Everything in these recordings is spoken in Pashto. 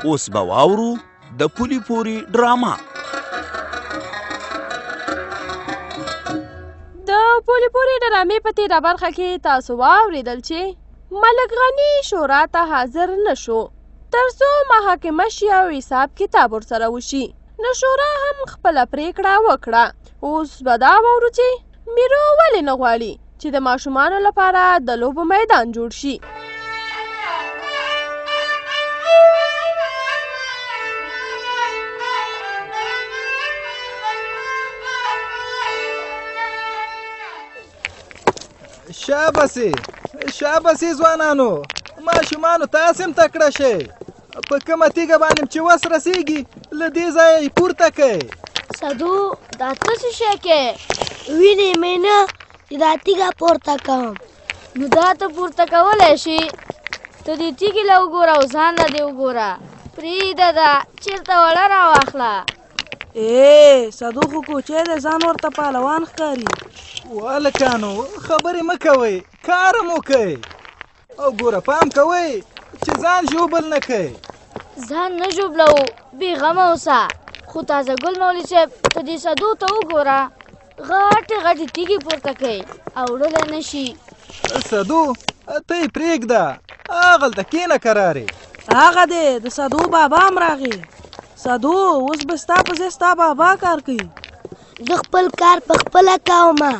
اوس به واورو د پولي پوري ډراما. د پولي پوري ډرامې په تېره برخه کې تاسو واورېدل چې ملک غني شورا ته حاضر نه شو تر څو محاکمه شي او حساب کتاب ورسره وشي. نو شورا هم خپله پریکړه وکړه. اوس به دا واورو چې میرو ولې نه غواړي چې د ماشومانو لپاره د لوبو میدان جوړ شي. شابسي ځوانانو، ماشومانو تاسې هم تکړه شئ. په کومه تیږه باندې چې وس رسېږي له دې ځایه یې پورته کړئ. صدو دا څه شی کې وینې مې نه چې دا تیږه پورته کوم. نو دا ته پورته کولی شي. ته دې تیږې له وګوره او ځان له دې وګوره. پرېږده ده چېرته وړه راواخله. صدو خو کوچی دی، ځان ورته پهلوان ښکاري. والکانو خبرې مه کوئ، کار مو کوئ او ګوره پام کوئ چې ځان ژوبل نه کوئ. ځان نه ژوبلوو، بېغمه اوسه. خو تازه ګل مولوي صاحب ته دې صدو ته وګوره، غټې غټې تیږې پورته کوي او وړلی نه شي. صدو ته یې پرېږده، هغلته کښېنه کرارې. هغه دی د صدو بابا هم راغی. صدو اوس به ستا په ځای ستا بابا کار کوي. زه خپل کار په خپله کومه.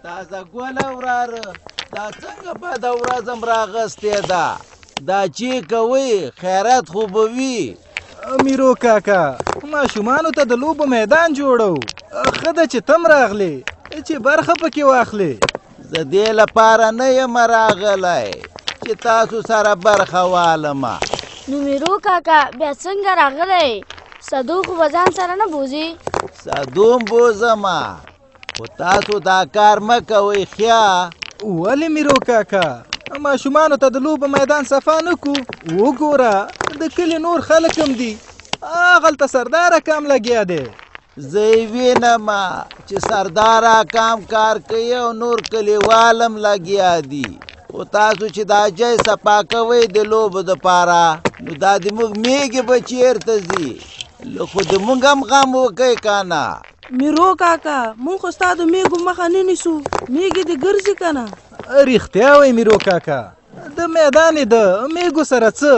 تازه ګله وراره، دا څنګه بده ورځ هم راغستې ده؟ دا چې کوئ خیرات خو به وي. میرو کاکا، ماشومانو ته د لوبو میدان جوړو. ښه ده چې تم راغلی چې برخه پکې واخلې. زه دې لپاره نه یم راغلی چې تاسو سره برخه والمه. نو میرو کاکا بیا څنګه راغلی؟ صدو خو به ځان سره نه بوځي. صدوم بوځمه، خو تاسو دا کار مه کوئ ښه. ولې میرو کاکا؟ ماشومانو ته د لوبو میدان صفا نه کو. وګوره د کلي نور خلک هم دي، هغلته سردار اکام لګیا دی. زه یې وینم چې سردار اکام کار کوي او نور کلیوال هم لګیا دي. خو تاسو چې دا ځای صفا کوئ د لوبو دپاره، نو دا د موږ میږې به چېرته ځي؟ خو د موږ هم غم وکئ که نه. میرو کاکا مونږ خو ستا د میږو مخه نه نیسو، میږې دې ګرځي که نه. رښتیا وایي میرو کاکا، د میدان یې د میږو سره څه؟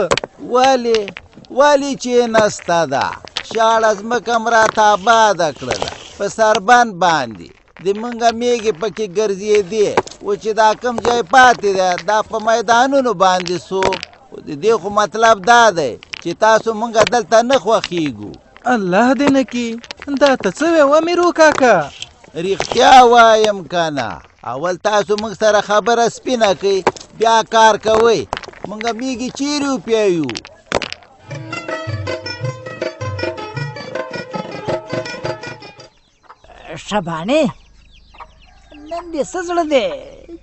ولې چې نسته ده، شاړه ځمکه م راته آباده کړله په سربند باندې، د موږ میږې پکې ګرځېدې. و چې دا کوم ځای پاتې دی دا په میدانونو باندې سو. د دې خو مطلب دا دی چې تاسو موږ دلته نه خوښېږو. الله دې نه کي، دا ته څه ویوه میرو کاکا؟ رښتیا وایم که نه؟ اول تاسو موږ سره خبره سپینه کوئ، بیا کار کوئ. موږ میږي چیرې وپیایو؟ شبانې نن دې څه زړه دی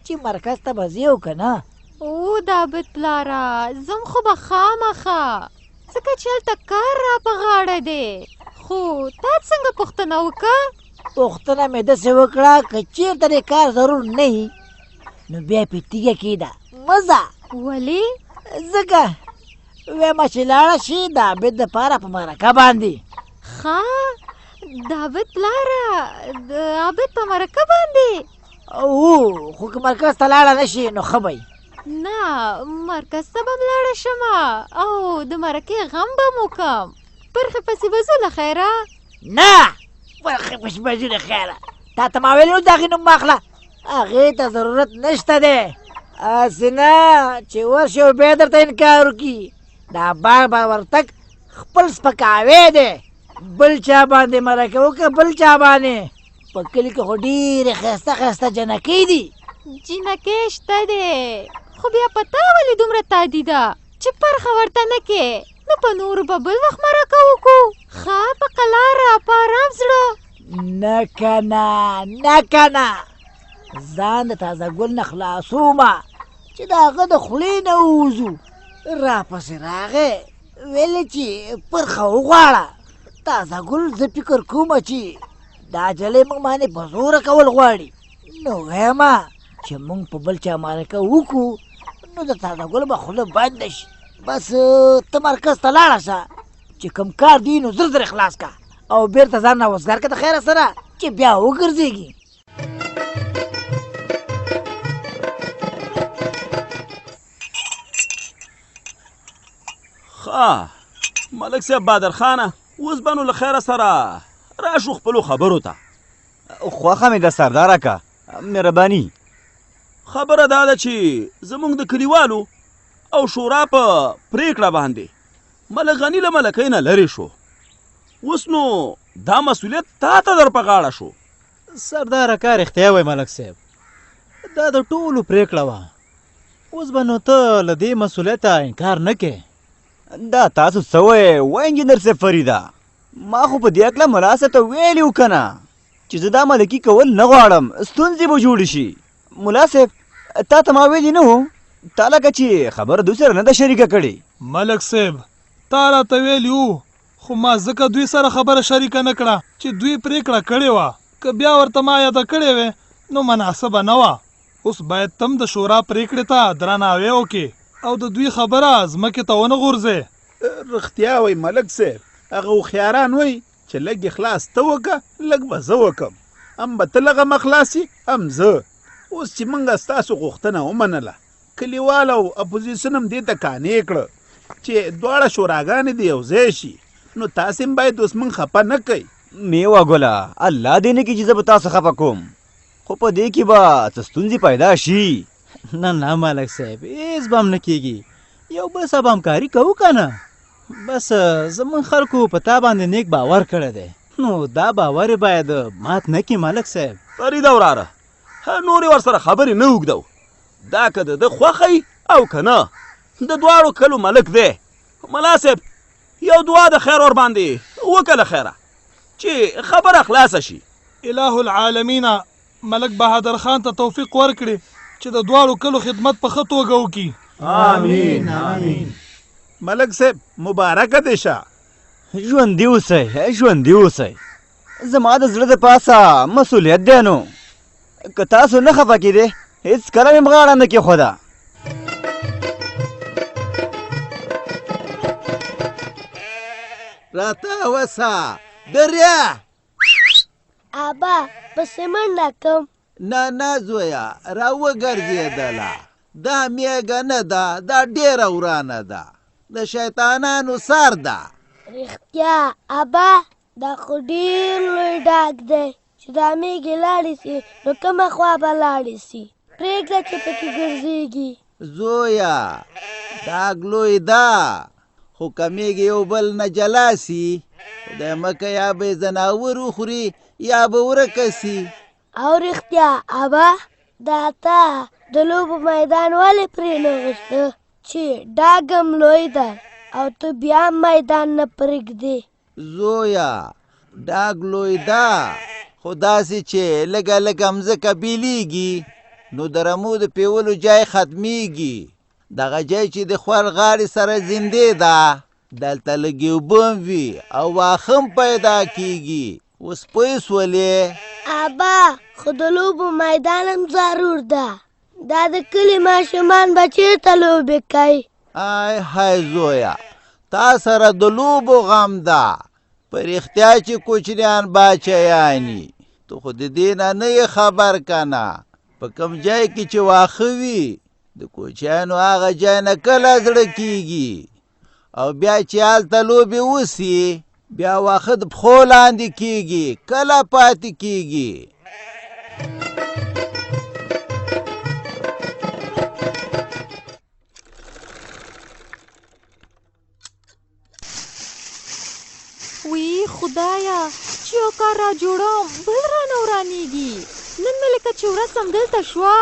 چې مرکز ته به ځې او که نه؟ او دابت پلاره، زم خو به خامخا، ځکه چې هلته کار را په غاړه دی. خو تا څنګه پوښتنه وکړه؟ پوښتنه مې داسې وکړه که چېرته دې کار ضرور نه وي نو بیا پې تیږه کېږده مه ځه. ولې؟ ځکه ویمه چې لاړه شي د عابد دپاره په مرکه باندې. ښه دابت پلاره، د عابد په مرکه باندې؟ او خو که مرکز ته لاړه نه شي نو ښه به نه، مرکز ته به م لاړه شمه او د مرکې غم به م وکم. برخې پسې به ځو له خیره؟ نه، برخې پسې به ځو له خیره. تا ته ما ویلي و د هغې نوم مه اخله، هغې ته ضرورت نشته دی. هسې نه چې ورشي او بیا درته انکار وکړي. دا باغ به ورتګ خپل سپکاوی دی. بل چا باندې مرکه وکړه، بل چا باندې. په کلي کې خو ډېرې ښایسته ښایسته جنکۍ دي. جنکۍ شته دی، خو بیا په تا ولې دومره تادي ده چې پرخه ورته نه کې؟ نو په نورو به بل وخت مرکه وکړو. ښه په قلاره په ارام زړه. نه که نه، نه که نه، ځان د تازه ګل نه خلاصومه چې د هغه د خولې نه ووځو. راپسې راغی ویلې چې پرخه وغواړه. تازه ګل زه فکر کومه چې دا جلۍ موږ باندې په زوره کول غواړي. نو ویمه چې موږ په بل چا مرکه وکړو نو د تازه ګل به خوله بنده شي. بس ته مرکز ته لاړه شه، چې کوم کار دی نو زر زر خلاص کا او بیرته ځان راوزګار که د خیره سره چې بیا وګرځېږي. ښه ملک صاحب بادر خانه اوس به نو له خیره سره راشو خپلو خبرو ته. خوښه مې د سردار اکا مهرباني. خبره دا ده چې زموږ د کلیوالو او شورا په پریکړه باندې ملک غني له ملکۍ نه لرې شو. اوس نو دا مسؤلیت تا ته در په غاړه شو. سردار کار اختیا وای ملک صاحب، دا د ټولو پریکړه وه. اوس به نو ته له دې مسؤلیته انکار نه کې. دا تاسو څه وایې و انجینر صاحب فریده؟ ما خو په دې هکله ملا صاحب ته ویلي و که نه چې زه دا ملکي کول نه غواړم، ستونزې به جوړې شي. ملا صاحب تا ته ما ویلي نه و؟ تا لکه چې خبره دوی سره نه ده شریکه کړې. ملک صاحب تا راته ویلي وو، خو ما ځکه دوی سره خبره شریکه نه کړه چې دوی پریکړه کړې وه. که بیا ورته ما یاده کړې وې نو مناسبه نه وه. اوس باید تم د شورا پریکړې ته درناوی وکړې او د دوی خبره ځمکې ته ونه غورځې. رښتیا وای ملک صاحب، هغه هوښیاران وای چې لږ اخلاص ته وکړه لږ به زه وکړم. هم به ته لږه مخلاصي هم زه. اوس چې موږ ستاسو غوښتنه ومنله، کلیوال او اپوزیسون هم دې ته قانع کړه چې دواړه شوراګانې دې یو ځای شي، نو تاسې هم باید اوس موږ خفه نه کوئ. میوه ګله الله دې نه کړي چې زه به تاسو خفه کوم، خو په دې کې به څه ستونزې پیدا شي. نه نه ملک صاحب هېڅ به هم نه کېږي. یو بل سره به همکاري کوو که نه. بس زموږ خلکو په تا باندې نیک باور کړی دی، نو دا باور یې باید مات نه کړي ملک صاحب. فریده وراره نورې ورسره خبرې نه اوږدو. دا که د ده خوښی او که نه د دواړو کلو ملک دی. ملا صاحب یو دعا د خیر ور باندې وکړه له خیره چې خبره خلاصه شي. اله العالمین ملک بهادر خان ته توفیق ورکړي چې د دواړو کلو خدمت په ښه توګه وکړي. آمین آمین. ملک صاحب مبارکه دې شه. ژوندي اوسئ ژوندي اوسئ. زما د زړه د پاسه مسؤلیت دی، نو که تاسو نه خفه کېدې هېڅکله مې غاړه نه کېښوده. راته وسه دریا. ابا پسې منډه کم. نه نه زویا را وګرځېدله. دا میږه نه ده، دا ډېره ورانه ده، د شیطانانو سر ده. رښتیا ابا دا خو ډېر لوی ډاک دی چې دا میږې لاړې سي نو کومه خوا به لاړې سي. پرېږده چې پکې ګرځېږي. زویا ډاک لوی ده، خو که میږې یو بل نه جلا سي خدای مکه یا به یې ځناور وخوري یا به ورکه سي. او رښتیا ابا دا تا د لوبو میدان ولې پرې نه غوښته چې ډاګ هم لوی ده او ته بیا هم میدان نه پرېږدې؟ زویا ډاګ لوی ده، خو داسې چې لږه لږه مځکه بیلیږي نو د رمو د پیولو جای ختمیږي. دغه جای چې د خور غاړې سره زندې ده دلته لږې اوبه هم وي او واښه هم پیدا کېږي. اوس پوه شولې؟ ابا خو د لوبو میدان هم ضرور ده. دا د کلي ماشومان به چېرته لوبې کوي؟ آی های زویا تا سره د لوبو غم ده. په رښتیا چې کوچنیان باچیاني، تو خو د دې نه نه یې خبر که نه. په کوم جای کې چې واښه وي د کوچیانو هغه جای نه کله زړه کېږي، او بیا چې هلته لوبې وسي بیا واښه د پښو لاندې کېږي، کله پاتې کېږي. وی خدایا چې یو کار را جوړوم بل رانه ورانېږي. نن مې لکه چې ورځ همدلته شوه.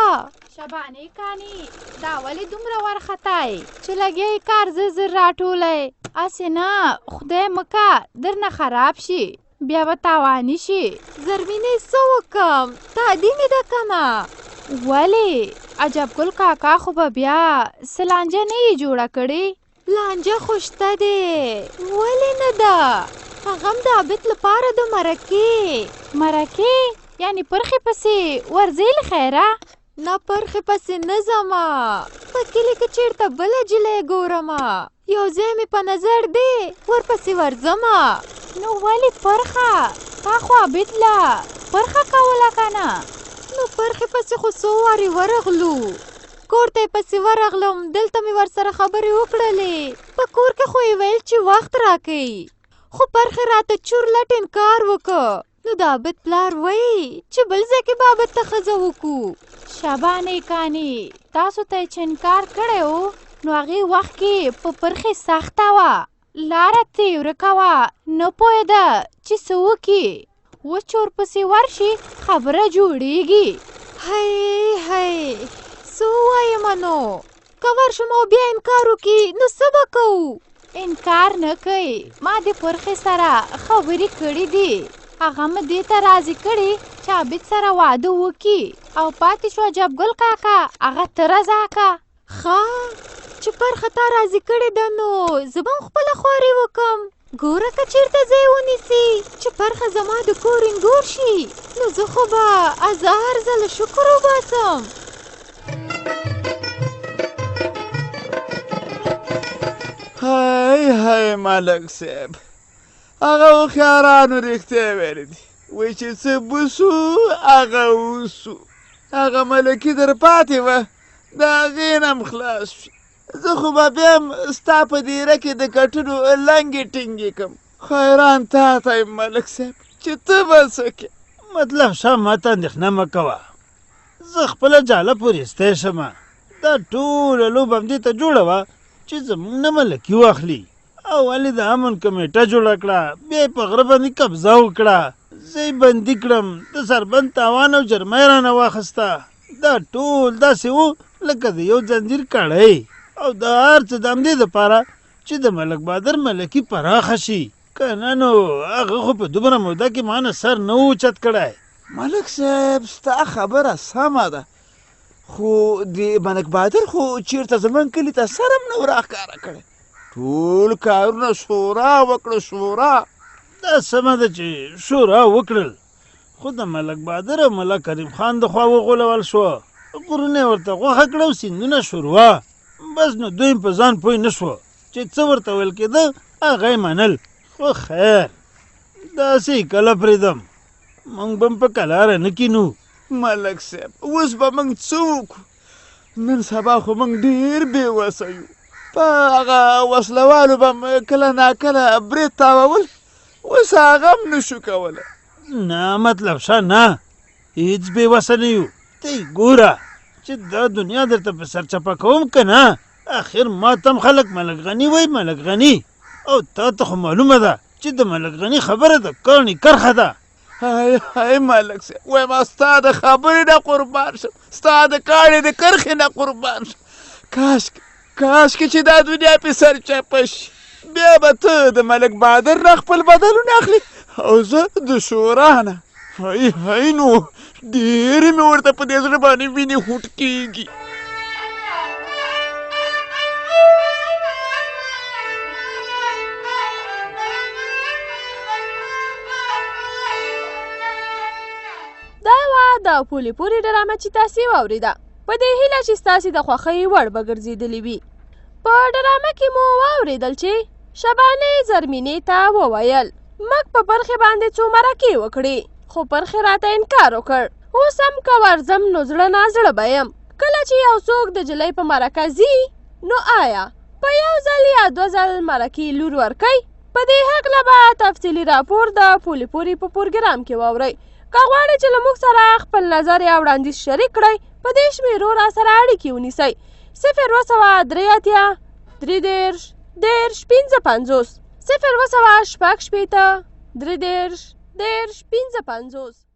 شبانې کانې دا ولې دومره وارخطای چې لګیا یې کار زر زر راټولی؟ هسې نه خدای مکه درنه خراب شي بیا به تاواني شي. زرمینې څه وکم؟ تعدي مې ده که نه؟ ولې عجب ګل کاکا خو به بیا څه لانجه نه یې جوړه کړې؟ لانجه خو شته دی، ولې نه ده؟ هغه هم د عابد لپاره د مرکې یعنې پرخې پسې ورځې له خیره. نه پرخې پسې نه ځمه په کلي کې چېرته بله جلۍ ګورمه یو ځای مې په نظر دی ورپسې ورځمه نو ولې پرخه تا خوا بدله پرخه کوله که نه نو پرخې پسې خو څو وارې ورغلو کور ته یې پسې ورغلم دلته مې ورسره خبرې وکړلې په کور کې خو یې ویل چې وخت راکوي خو پرخې راته چور لټ انکار وکړ نو د عابد پلار وایي چې بل ځای کې به عابد ته ښځه وکړو شابانې کانې تاسو ته یې چې انکار کړی و نو هغې وخت کې په پرخې سخته وه لاره ترې ورکه وه نه پوهېده چې څه وکړي اوس چې ورپسې ورشي خبره جوړېږي هی هی څه ووایم نو که ورشم او بیا انکار وکړي نو څه به کوو انکار نه کوي ما د پرخې سره خبرې کړې دي هغه مې دې ته راضي کړې چې عابد سره واده وکړي او پاتې شو جبګل کاکا هغه ته رضا کا ښه چې پرخه تا راضي کړې ده نو زه به هم خپله خوارې وکړم ګوره که چېرته ځای ونیسي چې پرخه زما د کور انګور شي نو زه خو به هزار ځله شکر وباسم هی هی ملک صاحب هغه هوښیارانو رښتیا ویلي دي وایي چې څه بوسو هغه وسو هغه ملکي در پاتې وه د هغې نه هم خلاص شي زه خو به بیا هم ستا په دیره کې د کټونو لنګې ټینګې کړم خو حیران تا ته یم ملک صاحب چې ته به څه کې مطلب شاه ماته اندېښنه مه کوه زه خپله جاله پورېستی شم دا ټوله لوبه همدې ته جوړه وه چې زموږ نه ملکي واخلي او ولې د امن کمیټه جوړه کړه بیا یې په غره باندې قبضه وکړه زه یې بندي کړم د سربند تاوان او جرمه یې رانه واخیسته دا ټول داسې و لکه د یو ځنځیر کړی او د هر څه د همدې دپاره چې د ملک بهادر ملکي پراخه شي که نه نو هغه خو په دومره موده کې ما نه سر نه و اوچت کړی ملک صاحب ستا خبره سمه ده خو د ملک بهادر خو چېرته زموږ کلي ته سر هم نه راښکاره کړی ټول کارونه شورا وکړه شورا دا سمه ده چې شورا وکړل خو د ملک بهادر او ملا کریم خان د خوا وغولول شوه غرونه یې ورته غوښه کړه او سیندونه شوروا بس نو دوی په ځان پوه نه شوه چې څه ورته ویل کېده هغه یې منل خو خیر داسې یې کله پرېږدم موږ به هم په کلاره نه کینو ملک صاحب اوس به موږ څه وکړو نن سبا خو موږ ډېر بې وسه یو په هغه وسلوالو به کله ناکله برید تاوول اوس هغه هم نشو کولی نه مطلب شه نه هېڅ بې وسه نه یو ته یې ګوره چې دا دنیا درته په سرچپه کوم که نه اخر ما ته هم خلک ملک غني وایي ملک غني او تا ته خو معلومه ده چې د ملک غني خبره د کاڼي کرښه ده هی هی ملک صاحب وایم ستا د خبرې نه قربان شم ستا د کاڼي د کرښې نه قربان شم کاشکې چې دا دنیا پې سرچپه شي بیا به ته د ملک بهادر نه خپل بدلونه اخلي او زه د شورا نه هی نو ډېرې مې ورته په دې زړه باندې وینې هوټ کېږي دا وه د پولې پورې ډرامه چې تاسې واورېده په دې هیله چې ستاسې د خوښۍ وړ به ګرځېدلې وي په ډرامه کې مو واورېدل چې شبانې زرمینې ته وویل موږ په پرخې باندې څو مرکې وکړې خو پرخې راته انکار وکړ اوس هم که ورځم نو زړه نازړه به یم کله چې یو څوک د جلۍ په مرکه ځي نو آیا په یو ځل یا دوه ځل مرکې لور ورکوي په دې هکله به تفصیلي راپور د پولې پورې په پروګرام کې واورئ که غواړئ چې له موږ سره خپل نظر یا وړاندیز شریک کړئ په دې شمېرو را سره اړیکې ونیسئ 0 230 50 50 0 200 شپږ شپېته 33 50